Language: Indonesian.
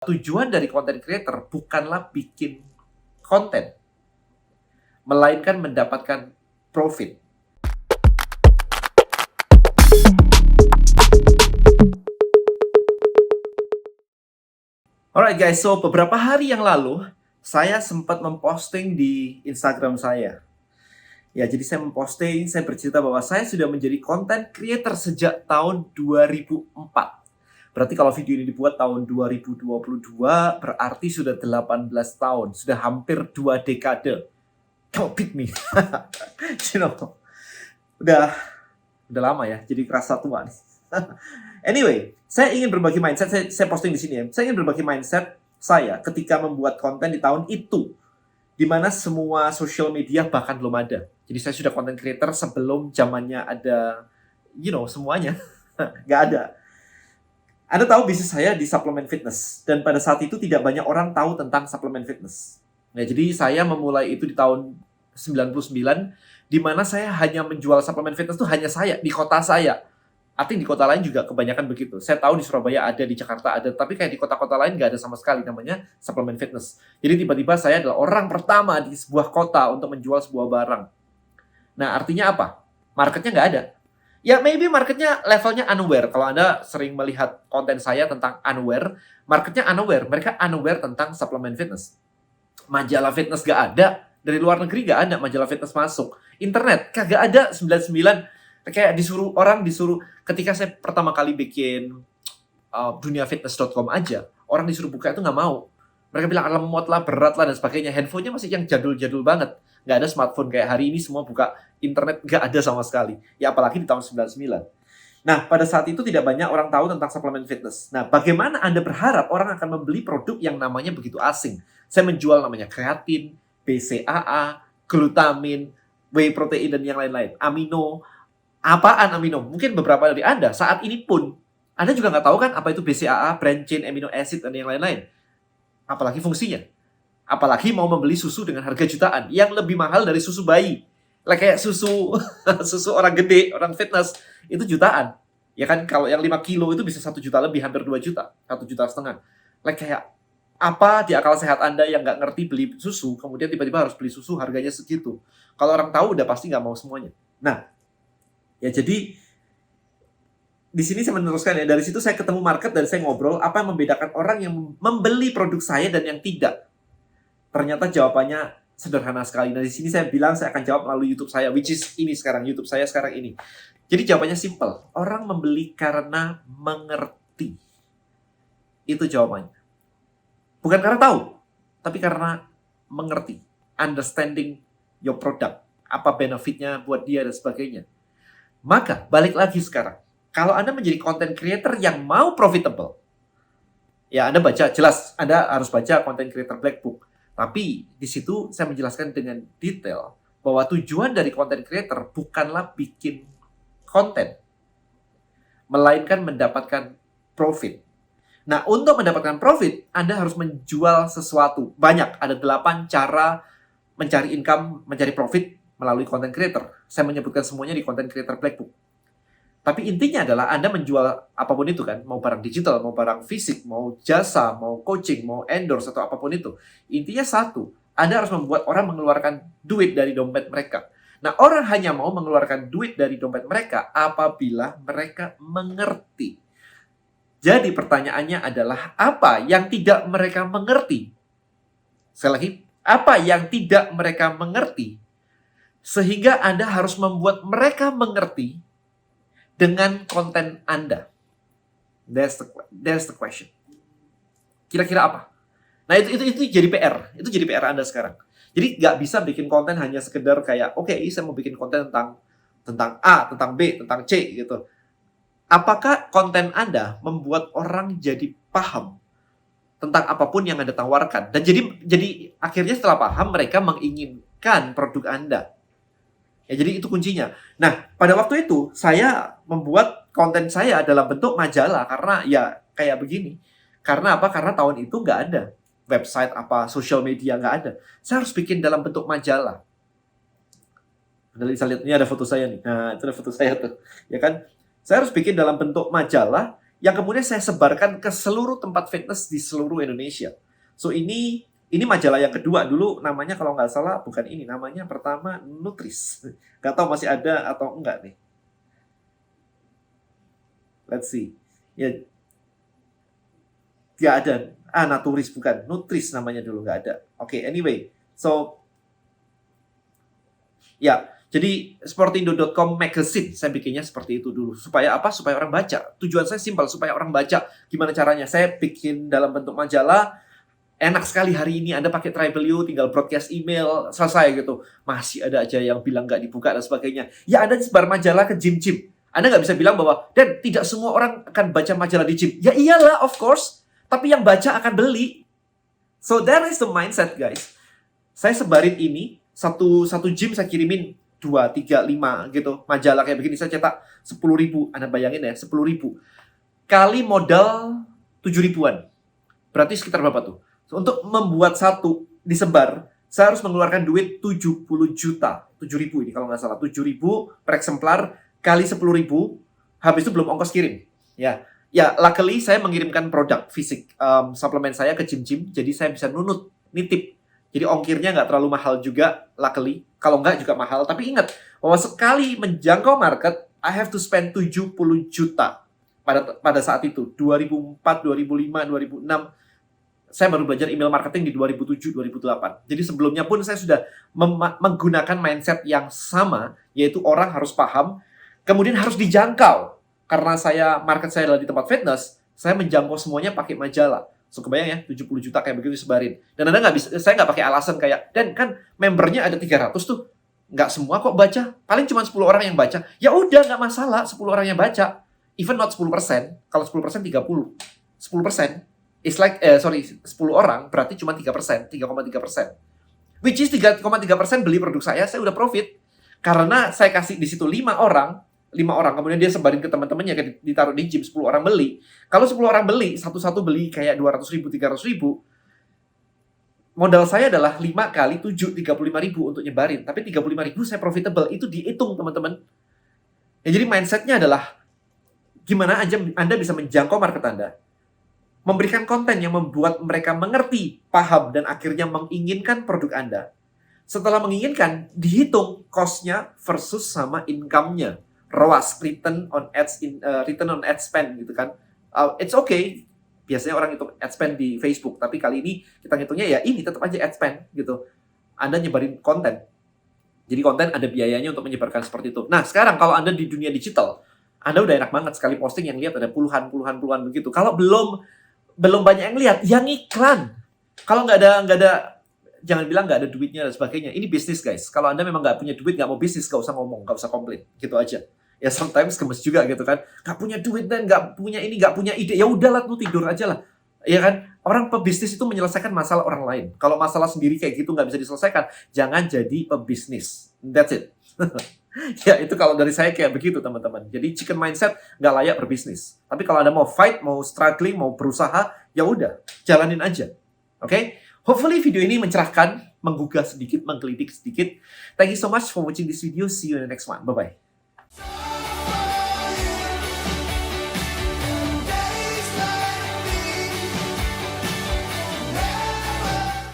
Tujuan dari content creator bukanlah bikin konten, melainkan mendapatkan profit. Alright guys, so beberapa hari yang lalu saya sempat memposting di Instagram saya. Ya, jadi saya memposting, saya bercerita bahwa saya sudah menjadi content creator sejak tahun 2004. Berarti kalau video ini dibuat tahun 2022, berarti sudah 18 tahun. Sudah hampir 2 dekade. Don't beat me. You know, udah lama ya, jadi kerasa tua nih. Anyway, saya ingin berbagi mindset, saya posting di sini ya. Saya ingin berbagi mindset saya ketika membuat konten di tahun itu, di mana semua social media bahkan belum ada. Jadi saya sudah content creator sebelum zamannya ada, semuanya. Nggak ada. Anda tahu bisnis saya di suplemen fitness, dan pada saat itu tidak banyak orang tahu tentang suplemen fitness. Nah, jadi saya memulai itu di tahun 99, di mana saya hanya menjual suplemen fitness itu hanya saya, di kota saya. Artinya di kota lain juga kebanyakan begitu. Saya tahu di Surabaya ada, di Jakarta ada, tapi kayak di kota-kota lain nggak ada sama sekali namanya suplemen fitness. Jadi tiba-tiba saya adalah orang pertama di sebuah kota untuk menjual sebuah barang. Nah, artinya apa? Marketnya nggak ada. Ya, maybe marketnya levelnya unaware. Kalau Anda sering melihat konten saya tentang unaware, marketnya unaware. Mereka unaware tentang suplemen fitness. Majalah fitness nggak ada. Dari luar negeri nggak ada majalah fitness masuk. Internet kagak ada 99. Kayak disuruh ketika saya pertama kali bikin duniafitness.com aja, orang disuruh buka itu nggak mau. Mereka bilang lemot lah, berat lah, dan sebagainya. Handphonenya masih yang jadul-jadul banget. Nggak ada smartphone kayak hari ini, semua buka internet, nggak ada sama sekali. Ya apalagi di tahun 99. Nah, pada saat itu tidak banyak orang tahu tentang suplemen fitness. Nah, bagaimana Anda berharap orang akan membeli produk yang namanya begitu asing? Saya menjual namanya kreatin, BCAA, glutamin, whey protein, dan yang lain-lain. Amino. Apaan amino? Mungkin beberapa dari Anda saat ini pun Anda juga nggak tahu kan apa itu BCAA, branched chain amino acid, dan yang lain-lain. Apalagi fungsinya. Apalagi mau membeli susu dengan harga jutaan yang lebih mahal dari susu bayi. Kayak susu susu orang gede, orang fitness itu jutaan. Ya kan, kalau yang 5 kilo itu bisa 1 juta lebih, hampir 2 juta, 1,5 juta. Kayak apa di akal sehat Anda yang nggak ngerti beli susu, kemudian tiba-tiba harus beli susu harganya segitu. Kalau orang tahu udah pasti nggak mau semuanya. Nah, ya jadi di sini saya meneruskan ya, dari situ saya ketemu market dan saya ngobrol apa yang membedakan orang yang membeli produk saya dan yang tidak. Ternyata jawabannya sederhana sekali. Nah, di sini saya bilang saya akan jawab melalui YouTube saya, which is ini sekarang, YouTube saya sekarang ini. Jadi jawabannya simple. Orang membeli karena mengerti. Itu jawabannya. Bukan karena tahu, tapi karena mengerti. Understanding your product. Apa benefitnya buat dia dan sebagainya. Maka, balik lagi sekarang. Kalau Anda menjadi content creator yang mau profitable, ya Anda baca, jelas Anda harus baca content creator Black Book. Tapi di situ saya menjelaskan dengan detail bahwa tujuan dari content creator bukanlah bikin konten, melainkan mendapatkan profit. Nah, untuk mendapatkan profit, Anda harus menjual sesuatu. Banyak, ada 8 cara mencari income, mencari profit melalui content creator. Saya menyebutkan semuanya di content creator Black Book. Tapi intinya adalah Anda menjual apapun itu kan, mau barang digital, mau barang fisik, mau jasa, mau coaching, mau endorse, atau apapun itu. Intinya satu, Anda harus membuat orang mengeluarkan duit dari dompet mereka. Nah, orang hanya mau mengeluarkan duit dari dompet mereka apabila mereka mengerti. Jadi pertanyaannya adalah, apa yang tidak mereka mengerti? Sekali lagi, apa yang tidak mereka mengerti? Sehingga Anda harus membuat mereka mengerti dengan konten Anda. That's the question. Kira-kira apa? Nah, itu jadi PR. Itu jadi PR Anda sekarang. Jadi nggak bisa bikin konten hanya sekedar kayak, oke, saya mau bikin konten tentang A, tentang B, tentang C gitu. Apakah konten Anda membuat orang jadi paham tentang apapun yang Anda tawarkan? Dan jadi akhirnya setelah paham, mereka menginginkan produk Anda. Ya, jadi itu kuncinya. Nah, pada waktu itu saya membuat konten saya dalam bentuk majalah karena ya kayak begini. Karena apa? Karena tahun itu nggak ada website apa, social media nggak ada. Saya harus bikin dalam bentuk majalah. Anda bisa lihat, ini ada foto saya nih. Nah, itu ada foto saya tuh. Ya kan? Saya harus bikin dalam bentuk majalah yang kemudian saya sebarkan ke seluruh tempat fitness di seluruh Indonesia. So ini majalah yang kedua. Dulu namanya kalau nggak salah bukan ini, namanya pertama Nutris. Nggak tahu masih ada atau enggak nih. Let's see. Ya, nggak ada. Naturis bukan. Nutris namanya dulu, nggak ada. Oke, anyway. So, ya, jadi sportindo.com magazine saya bikinnya seperti itu dulu. Supaya apa? Supaya orang baca. Tujuan saya simpel, supaya orang baca. Gimana caranya? Saya bikin dalam bentuk majalah. Enak sekali hari ini Anda pakai Tribelio, tinggal broadcast email, selesai gitu. Masih ada aja yang bilang nggak dibuka dan sebagainya. Ya Anda sebar majalah ke gym-gym. Anda nggak bisa bilang bahwa, dan tidak semua orang akan baca majalah di gym. Ya iyalah, of course. Tapi yang baca akan beli. So that is the mindset, guys. Saya sebarin ini, satu gym saya kirimin 2, 3, 5 gitu. Majalah kayak begini, saya cetak 10.000. Anda bayangin ya, 10.000. Kali modal 7.000-an. Berarti sekitar berapa tuh? So, untuk membuat satu disebar, saya harus mengeluarkan duit 70 juta. 7.000 ini kalau nggak salah. 7.000 per eksemplar kali 10.000. Habis itu belum ongkos kirim. Ya, luckily saya mengirimkan produk fisik suplemen saya ke gym-gym. Jadi saya bisa nitip. Jadi ongkirnya nggak terlalu mahal juga, luckily. Kalau nggak juga mahal. Tapi ingat, bahwa sekali menjangkau market, I have to spend 70 juta pada saat itu. 2004, 2005, 2006. Saya baru belajar email marketing di 2007, 2008. Jadi sebelumnya pun saya sudah menggunakan mindset yang sama, yaitu orang harus paham, kemudian harus dijangkau. Karena market saya adalah di tempat fitness, saya menjangkau semuanya pakai majalah. So, kebayang ya, 70 juta kayak begitu disebarin. Dan saya nggak pakai alasan kayak, dan kan membernya ada 300 tuh. Nggak semua kok baca. Paling cuma 10 orang yang baca. Ya udah, nggak masalah 10 orang yang baca. Even not 10%. Kalau 10% 30. 10%. It's like, 10 orang berarti cuma 3%. 3,3%. Which is 3,3% beli produk saya udah profit. Karena saya kasih di situ 5 orang, kemudian dia sebarin ke teman-temannya, ditaruh di gym, 10 orang beli. Kalau 10 orang beli, satu-satu beli kayak 200.000, 300.000, modal saya adalah 5 kali 7, 35.000 untuk nyebarin. Tapi 35.000 saya profitable. Itu dihitung, teman-teman. Ya, jadi mindsetnya adalah, gimana aja Anda bisa menjangkau market Anda, memberikan konten yang membuat mereka mengerti, paham, dan akhirnya menginginkan produk Anda. Setelah menginginkan, dihitung cost-nya versus sama income-nya. ROAS, return on ad spend gitu kan. It's okay. Biasanya orang hitung ad spend di Facebook, tapi kali ini kita ngitungnya ya ini tetap aja ad spend gitu. Anda nyebarin konten. Jadi konten ada biayanya untuk menyebarkan seperti itu. Nah, sekarang kalau Anda di dunia digital, Anda udah enak banget sekali posting yang lihat ada puluhan begitu. Kalau belum banyak yang lihat, yang iklan. Kalau nggak ada, jangan bilang nggak ada duitnya dan sebagainya. Ini bisnis, guys. Kalau Anda memang nggak punya duit, nggak mau bisnis, nggak usah ngomong, nggak usah komplain. Gitu aja. Ya sometimes gemes juga gitu kan. Nggak punya duit dan nggak punya ini, nggak punya ide. Ya udahlah, lu tidur aja lah. Ya kan? Orang pebisnis itu menyelesaikan masalah orang lain. Kalau masalah sendiri kayak gitu nggak bisa diselesaikan, jangan jadi pebisnis. That's it. Ya itu kalau dari saya kayak begitu, teman-teman. Jadi chicken mindset nggak layak berbisnis. Tapi kalau Anda mau fight, mau struggling, mau berusaha, ya udah, jalanin aja. Oke? Hopefully video ini mencerahkan, menggugah sedikit, menggelitik sedikit. Thank you so much for watching this video. See you in the next one. Bye-bye.